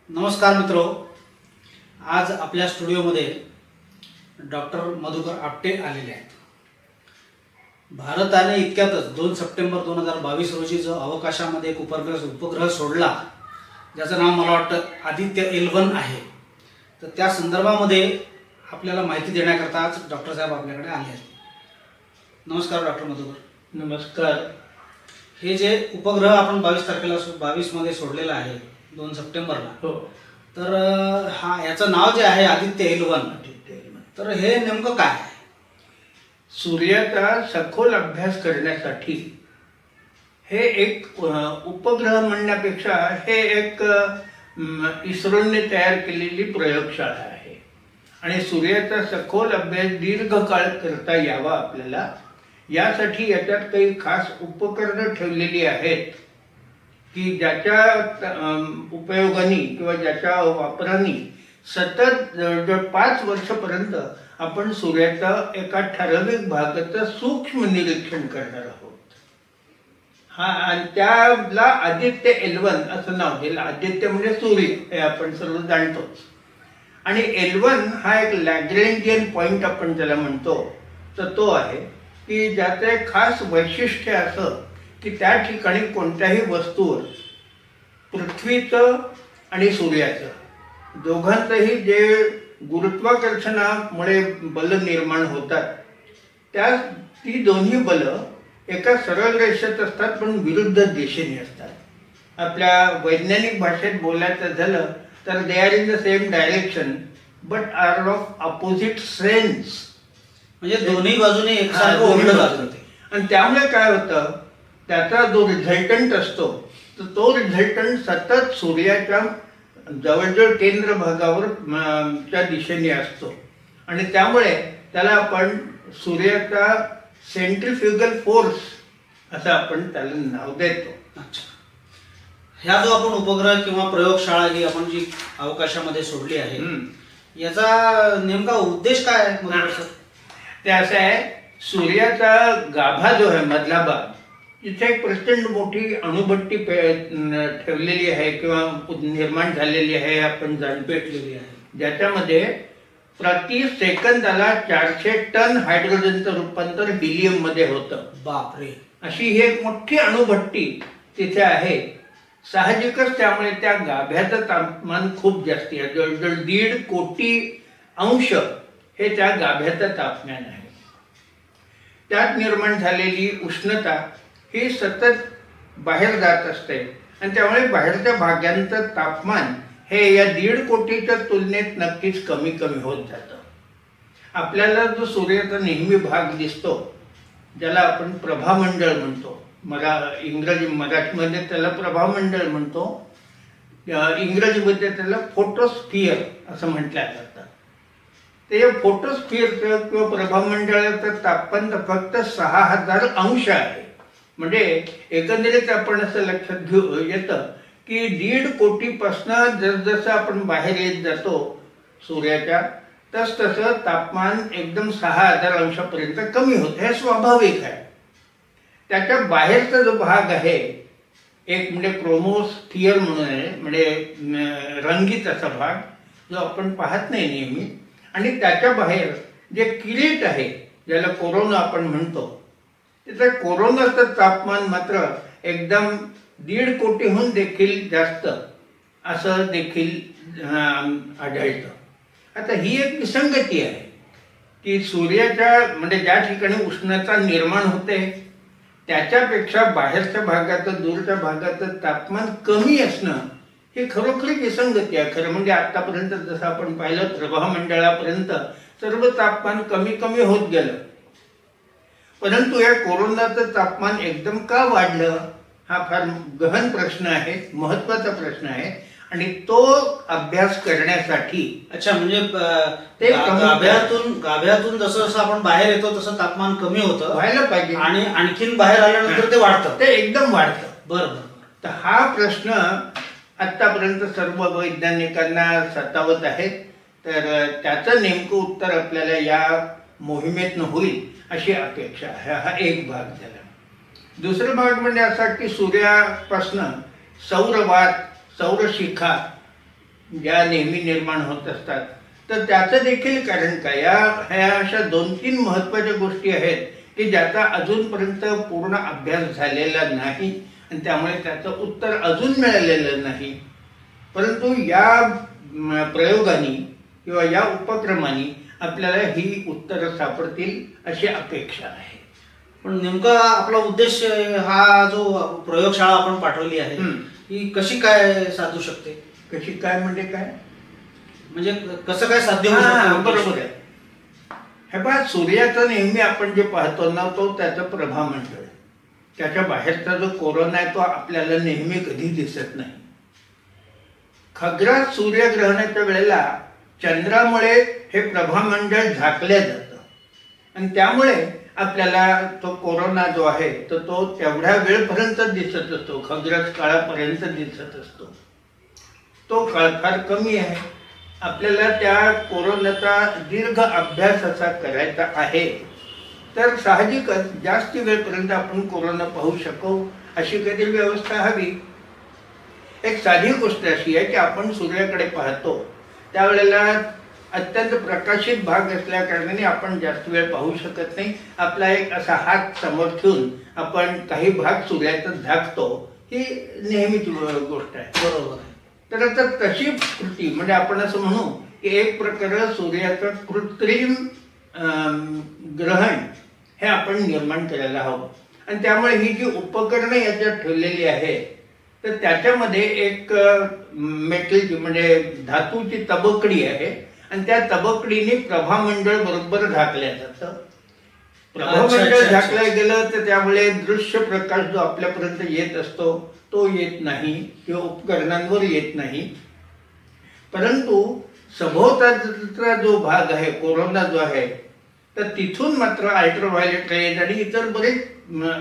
नमस्कार मित्रो, आज आपल्या स्टुडिओमध्ये डॉक्टर मधुकर आपटे आलेले आहेत। भारताने इतक्यातच 2 सप्टेंबर 2022 रोजी जो अवकाशामध्ये एक उपग्रह सोडला, ज्याचं नाव मला वाटतं आदित्य L1 आहे, तर त्या संदर्भामध्ये आपल्याला माहिती देण्याकरता आज डॉक्टर साहेब आपल्याकडे आले आहेत। नमस्कार डॉक्टर मधुकर। नमस्कार। हे जे उपग्रह आपण 22 मध्ये सोडलेला आहे 2 सप्टेंबरला, हो, तर याचं नाव जे आहे आदित्य L1, तर हे नेमकं काय आहे? सूर्याचा सखोल अभ्यास करण्यासाठी हे एक उपग्रह म्हणण्यापेक्षा हे एक इस्रोने तयार केलेली प्रयोगशाळा आहे आणि सूर्याचा सखोल अभ्यास दीर्घकाळ करता यावा आपल्याला, यासाठी याच्यात काही खास उपकरणं ठेवलेली आहेत की ज्याच्या उपयोगाने किंवा ज्याच्या वापराने सतत जवळजवळ 5 वर्षापर्यंत आपण सूर्याचा एका ठराविक भागाचं सूक्ष्म निरीक्षण करणार आहोत। आणि त्याला आदित्य L1 असं नाव दिलं। आदित्य म्हणजे सूर्य, हे आपण सर्व जाणतोच। आणि L1 हा एक लॅग्रेंजियन पॉइंट आपण त्याला म्हणतो, तर तो आहे की ज्याचं एक खास वैशिष्ट्य असं की त्या ठिकाणी कोणत्याही वस्तूवर पृथ्वीचं आणि सूर्याचं दोघांचंही जे गुरुत्वाकर्षणामुळे बल निर्माण होतात, ती दोन्ही बल एका सरळ रेषेत असतात पण विरुद्ध दिशेने असतात। आपल्या वैज्ञानिक भाषेत बोलायचं झालं तर they are in the same direction but are of opposite sense, म्हणजे दोन्ही बाजूने एकसारखं ओढलं जातं। आणि त्यामुळे काय होतं, त्याचा जो रिझल्टंट असतो तर तो रिझल्टंट सतत सूर्याच्या जवळजवळ केंद्र भागावर च्या दिशेने असतो आणि त्यामुळे त्याला आपण सूर्याचा सेंट्रिफ्युगल फोर्स असं आपण त्याला नाव देतो। अच्छा, ह्या जो आपण उपग्रह किंवा प्रयोगशाळा ही आपण जी अवकाशामध्ये सोडली आहे, याचा नेमका उद्देश काय आहे? ते असं आहे, सूर्याचा गाभा जो आहे मधला भाग, इथे एक प्रचंड मोठी अणुभट्टी ठेवलेली आहे किंवा निर्माण झालेली आहे, आपण जाणपेटलेली आहे, ज्याच्यामध्ये प्रति सेकंदाला 400 टन हायड्रोजनचं रूपांतर हिलियम मध्ये होतं। बापरे, अशी ही एक मोठी अणुभट्टी तिथे आहे। साहजिकच त्यामुळे त्या गाभ्याचं तापमान खूप जास्त आहे, जवळजवळ 1.5 कोटी अंश हे त्या गाभ्याचं तापमान आहे। त्यात निर्माण झालेली उष्णता ही सतत बाहेर जात असते आणि त्यामुळे बाहेरच्या भागांचं तापमान हे या 1.5 कोटीच्या तुलनेत नक्कीच कमी कमी होत जातं। आपल्याला जो सूर्याचा नेहमी भाग दिसतो, ज्याला आपण प्रभामंडळ म्हणतो, मराठीमध्ये त्याला प्रभामंडळ म्हणतो, इंग्रजीमध्ये त्याला फोटोस्फिअर असं म्हटलं जातं। ते फोटोस्फिअरचं किंवा प्रभामंडळाचं तापमान फक्त 6000 अंश आहे। म्हणजे एकंदरीत आपण असं लक्षात घेऊ येतं की 1.5 कोटीपासून जसजसं आपण बाहेर येत जातो सूर्याच्या, तसतसं तापमान एकदम 6000 अंशापर्यंत कमी होतं। हे स्वाभाविक आहे। त्याच्या बाहेरचा जो भाग आहे, एक म्हणजे क्रोमोस्फिअर म्हणून आहे, म्हणजे रंगीत असा भाग जो आपण पाहत नाही नेहमी, आणि त्याच्या बाहेर जे किरीट आहे, ज्याला कोरोना आपण म्हणतो, त्याचं कोरोनाचं तापमान मात्र एकदम 1.5 कोटीहून देखील जास्त असं देखील आढळतं। आता ही एक विसंगती आहे की सूर्याच्या म्हणजे ज्या ठिकाणी उष्णता निर्माण होते त्याच्यापेक्षा बाहेरच्या भागाचं, दूरच्या भागाचं तापमान कमी असणं हे खरोखरी विसंगती आहे। खरं म्हणजे आतापर्यंत जसं आपण पाहिलं, प्रभामंडळापर्यंत सर्व तापमान कमी कमी होत गेलं, परंतु या कोरोनाचं तापमान एकदम का वाढलं, हा फार गहन प्रश्न आहे, महत्वाचा प्रश्न आहे आणि तो अभ्यास करण्यासाठी अच्छा, म्हणजे ते गाभ्यातून जसं जसं आपण बाहेर येतो तसं तापमान कमी होतं, व्हायला पाहिजे, आणि आणखीन बाहेर आल्यानंतर ते वाढतं, ते एकदम वाढतं। बरोबर। तर हा प्रश्न आतापर्यंत सर्व वैज्ञानिकांना सतावत आहे, तर त्याचं नेमकं उत्तर आपल्याला या मोहिमेतनं होईल अशी अपेक्षा आहे। हा एक भाग झाला। दुसरा भाग म्हणजे असा की सूर्यापासून सौरवात, सौरशिखा ज्या नेहमी निर्माण होत असतात, तर त्याचं देखील कारण काय? ह्या अशा 2-3 महत्त्वाच्या गोष्टी आहेत की ज्याचा अजूनपर्यंत पूर्ण अभ्यास झालेला नाही आणि त्यामुळे त्याचं उत्तर अजून मिळालेलं नाही. परंतु या प्रयोगाने किंवा या उपक्रमाने आपल्याला ही उत्तरं सापडतील अशी अपेक्षा आहे. पण नेमका आपला उद्देश, हा जो प्रयोगशाळा आपण पाठवली आहे ही कशी काय साधू शकते? कशी काय म्हणजे काय? म्हणजे कसं काय साध्य होऊ शकतं? बरोबर आहे. हे पहा, सूर्याचं नेहमी आपण जे पाहतो ना, तो त्याचं प्रभामंडळ, त्याच्या बाहेरचा जो कोरोना आहे तो आपल्याला नेहमी कधी दिसत नाही. खग्रास सूर्यग्रहणाच्या वेळेला चंद्रामुळे हे प्रभामंडळ झाकलं जातं आणि त्यामुळे आपल्याला तो कोरोना जो आहे तर तो तेवढ्या वेळपर्यंत दिसत असतो, खग्रास काळापर्यंत दिसत असतो. तो काळ फार कमी आहे. आपल्याला त्या कोरोनाचा दीर्घ अभ्यास असा करायचा आहे, तर साहजिकच जास्त वेळपर्यंत आपण कोरोना पाहू शकू अशी काहीतरी व्यवस्था हवी. एक साधी गोष्ट अशी आहे की आपण सूर्याकडे पाहतो त्यावेळेला अत्यंत प्रकाशित भाग असल्या कारणाने आपण जास्त वेळ पाहू शकत नाही. आपला एक असा हात समोर ठेवून आपण काही भाग सूर्याचा झाकतो, ही नेहमीच गोष्ट आहे. बरोबर आहे. तर आता तशी कृती म्हणजे आपण असं म्हणू की एक प्रकारे सूर्याचं कृत्रिम ग्रहण हे आपण निर्माण करायला हवं. आणि त्यामुळे ही जी उपकरणे याच्यात ठेवलेली आहे तर त्याच्यामध्ये एक मेटलची म्हणजे धातूची तबकडी आहे आणि त्या तबकडीने प्रभामंडळ बरोबर झाकल्या जातं. प्रभामंडळ झाकलं गेलं तर त्यामुळे दृश्य प्रकाश जो आपल्यापर्यंत येत असतो तो येत नाही किंवा उपकरणांवर येत नाही. परंतु सभोवतालचा जो भाग आहे, कोरोना जो आहे, तर तिथून मात्र अल्ट्राव्हायोलेट रेज आणि इतर बरेच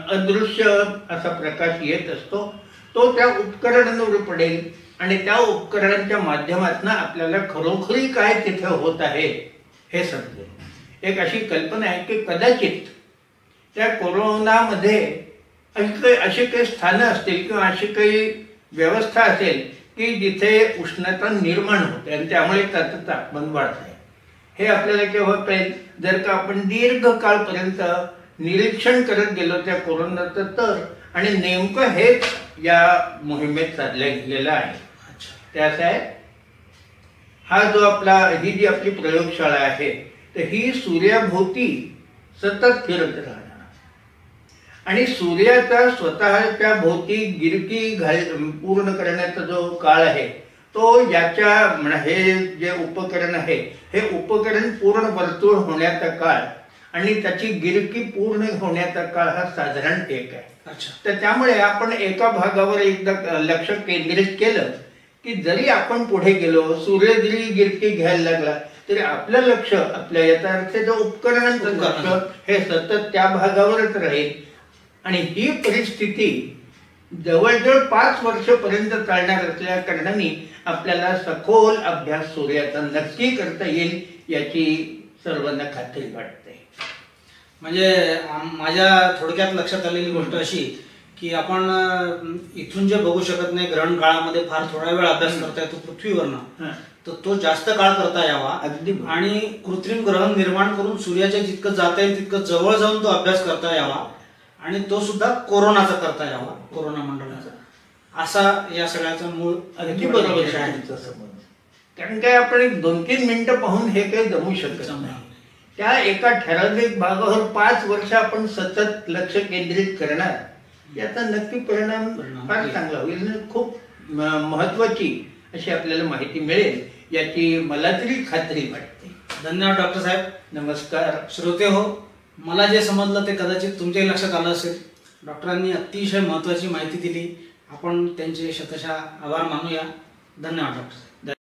अदृश्य असा प्रकाश येत असतो. तो त्या उपकरणांवर पडेल आणि त्या उपकरणांच्या माध्यमातून आपल्याला खरोखरी काय तिथे होत आहे हे समजेल. एक अशी कल्पना आहे की कदाचित त्या कोरोनामध्ये अशी काही स्थानं असतील किंवा अशी काही व्यवस्था असेल की जिथे उष्णता निर्माण होते आणि त्यामुळे त्याचं तापमान वाढत आहे. हे आपल्याला केव्हा कळेल? जर का आपण दीर्घ काळपर्यंत निरीक्षण करत गेलो त्या कोरोनाचं तर, आणि नेमकं हेच या मोहिमेत साधल्या गेलेलं आहे. ते असं आहे, हा जो ही जी आपली प्रयोगशाळा आहे तर ही सूर्याभोवती सतत फिरत राहणार आणि सूर्याचा स्वतःच्या भोवती गिरकी पूर्ण करण्याचा जो काळ आहे तो याच्या हे जे उपकरण आहे हे उपकरण पूर्ण वर्तुळ होण्याचा काळ आणि त्याची गिरकी पूर्ण होण्याचा काळ हा साधारण एक आहे. तर त्यामुळे आपण एका भागावर एकदा लक्ष केंद्रित केलं की जरी आपण पुढे गेलो, सूर्य जरी गिरकी घ्यायला लागला तरी आपलं लक्ष, आपल्या याचा अर्थ जो उपकरणांचं लक्ष हे सतत त्या भागावरच राहील. आणि ही परिस्थिती जवळजवळ 5 वर्षापर्यंत चालणार असल्या कारणाने आपल्याला सखोल अभ्यास सूर्याचा नक्की करता येईल याची सर्वांना खात्री वाटते. म्हणजे माझ्या थोडक्यात लक्षात आलेली गोष्ट अशी की आपण इथून जे बघू शकत नाही ग्रहण काळामध्ये फार थोडा वेळ अभ्यास करता येतो पृथ्वीवरनं, तर तो जास्त काळ करता यावा आणि कृत्रिम ग्रहण निर्माण करून सूर्याच्या जितकं जाता येईल तितकं जवळ जाऊन तो अभ्यास करता यावा आणि तो सुद्धा कोरोनाचा करता यावा, कोरोना मंडळाचा, असा या सगळ्याचा मूळ अगदी बरोबर आहे. कारण काय आपण 2-3 मिनिटं पाहून हे काही जमू शकत नाही. त्या एका ठराविक भागावर 5 वर्ष आपण सतत लक्ष केंद्रित करणार याचा नक्की परिणाम फार चांगला होईल. खूप महत्वाची अशी आपल्याला माहिती मिळेल याची मला तरी खात्री वाटते. धन्यवाद डॉक्टर साहेब. नमस्कार. श्रोते हो, मला जे समजलं ते कदाचित तुमच्याही लक्षात आलं असेल. डॉक्टरांनी अतिशय महत्त्वाची माहिती दिली. आपण त्यांचे शतशः आभार मानूया. धन्यवाद डॉक्टर साहेब.